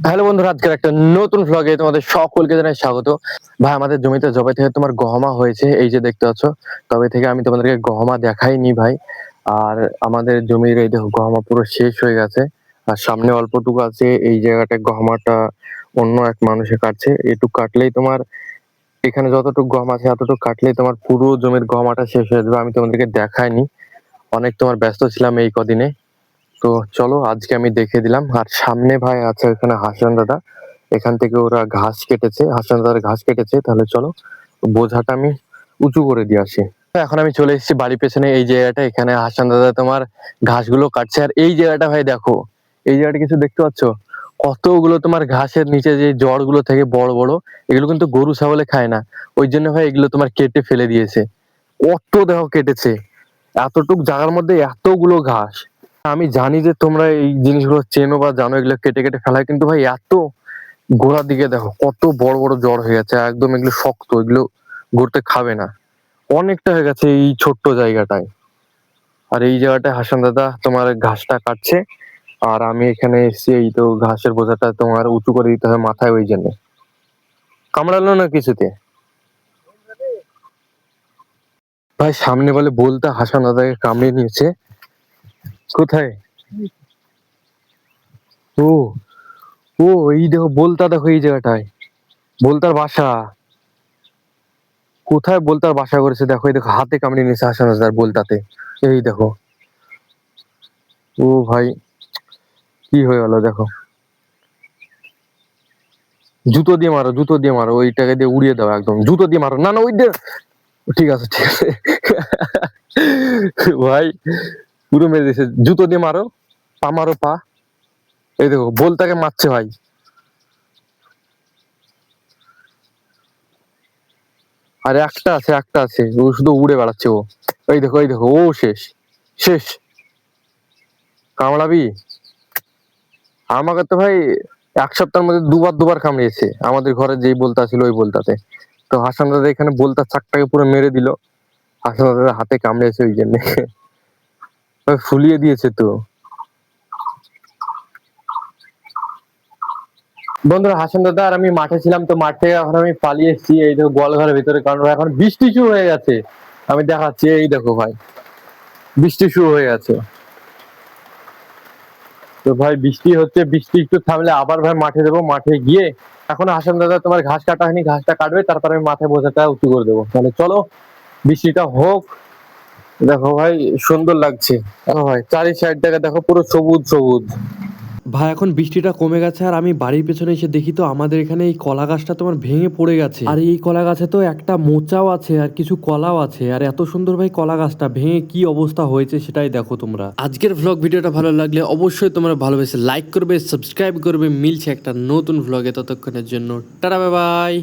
Hello বন্ধুরা, আজকের একটা নতুন ভ্লগে তোমাদের সকলকে জানাই স্বাগত। ভাই, আমাদের জমিতে জবে থেকে তোমার গহমা হয়েছে, এই যে দেখতে পাচ্ছ। তবে থেকে আমি তোমাদেরকে গহমা দেখাইনি ভাই। আর আমাদের জমির এই দেখো গহমা পুরো শেষ হয়ে গেছে। আর সামনে অল্পটুকু আছে, এই জায়গাটায় গহমাটা অন্য এক মানুষে কাটছে। এটুকু কাটলেই তোমার এখানে যতটুকু গম আছে এতটুকু কাটলেই তোমার পুরো জমির গহমাটা শেষ হয়ে যাবে। আমি তোমাদেরকে দেখাইনি, অনেক তোমার ব্যস্ত ছিলাম এই কদিনে। তো চলো আজকে আমি দেখিয়ে দিলাম। আর সামনে ভাই আছে এখানে হাসান দাদা, এখান থেকে ওরা ঘাস কেটেছে, হাসান দাদার ঘাস কেটেছে। তাহলে চলো বোঝাটা আমি উঁচু করে দিয়ে আসি। তো এখন আমি চলে এসেছি বাড়ির পেছনে এই জায়গাটা, এখানে হাসান দাদা তোমার ঘাসগুলো কাটছে। আর এই জায়গাটা ভাই দেখো, এই জায়গাটা কিছু দেখতে পাচ্ছ, কতগুলো তোমার ঘাসের নিচে যে জড়গুলো থেকে বড় বড়, এগুলো কিন্তু গরু ছাগলে খায় না, ওই জন্য ভাই এগুলো তোমার কেটে ফেলে দিয়েছে। কত দেখো কেটেছে, এতটুক জায়গার মধ্যে এতগুলো ঘাস। আমি জানি যে তোমরা এই জিনিসগুলো চেনো বা জানো, এগুলো কেটে কেটে ফেলায়, কিন্তু ভাই এত গোড়ার দিকে দেখো কত বড় বড় জড় হয়ে গেছে, একদম এগুলো শক্ত, এগুলো গড়তে খাবে না। অনেকটা হয়ে গেছে এই ছোট্ট জায়গাটায়। আর এই জায়গাটায় হাসান দাদা তোমার ঘাসটা কাটছে, আর আমি এখানে এসেছি। এই তো ঘাসের বোঝাটা তোমার উঁচু করে দিতে হয় মাথায়, ওই জন্য। কামড়ালো না কিছুতে? ভাই সামনে বলে বলতে হাসান দাদাকে কামড়ে নিয়েছে। কোথায়? ও, ও এই দেখো বলতা, দেখো এই জায়গাটায় বলতার বাসা। কোথায় বলতার বাসা করেছে দেখো, এই দেখো হাতে কামড়ে নিয়েছে হাসান দাদার বলতাতে। এই দেখো, ও ভাই কি হয়ে গেল দেখো। জুতো দিয়ে মারো, জুতো দিয়ে মারো, ওইটাকে দিয়ে উড়িয়ে দাও একদম, জুতো দিয়ে মারো। না না, ওই দিয়ে। ঠিক আছে ঠিক আছে। ভাই পুরো মেরে দিয়েছে, জুতো দিয়ে মারো, পা মারো পা। এই দেখো বলতাকে মারছে ভাই। আর একটা আছে, একটা আছে, ও শুধু উড়ে বেড়াচ্ছে ও। এই দেখো, এই দেখো, ও শেষ, শেষ। কামড়াবি? আমাকে তো ভাই এক সপ্তাহের মধ্যে দুবার দুবার কামড়িয়েছে, আমাদের ঘরে যেই বলতা ছিল ওই বলতাতে। তো হাসান দাদা এখানে বলতার চাকটাকে পুরো মেরে দিল, হাসান দাদার হাতে কামড়িয়েছে ওই জন্য। ফুলিয়ে দিয়েছে তো। বন্ধুরা, হাসান দাদা আর আমি মাঠে ছিলাম, তো মাঠ থেকে এখন আমি পালিয়ে এসেছি এই দেখো গোয়াল ঘরের ভিতরে, কারণ এখন বৃষ্টি শুরু হয়ে গেছে। আমি দেখাচ্ছি, এই দেখো ভাই বৃষ্টি শুরু হয়ে গেছে। তো ভাই বৃষ্টি হচ্ছে, বৃষ্টি একটু থামলে আবার ভাই মাঠে যাবো। মাঠে গিয়ে এখন হাসান দাদা তোমার ঘাস কাটা হয়নি, ঘাসটা কাটবে, তারপরে আমি মাথায় বোঝাটা উঁচু করে দেবো। তাহলে চলো বৃষ্টিটা হোক। দেখো ভাই সুন্দর লাগছে। দেখো ভাই চারি সাইড থেকে দেখো পুরো সবুজ সবুজ। ভাই এখন বৃষ্টিটা কমে গেছে আর আমি বাড়ির পেছনে এসে দেখি তো আমাদের এখানে এই কলা গাছটা তোমার ভেঙে পড়ে গেছে। আর এই কলা গাছে তো একটা মোচাও আছে আর কিছু কলাও আছে। আর এত সুন্দর ভাই কলা গাছটা ভেঙে কি অবস্থা হয়েছে সেটাই দেখো তোমরা। আজকের ভ্লগ ভিডিওটা ভালো লাগলে অবশ্যই তোমরা ভালোবেসে লাইক করবে, সাবস্ক্রাইব করবে। মিলছে একটা নতুন ভ্লগে, ততক্ষণের জন্য টাটা, বাই বাই।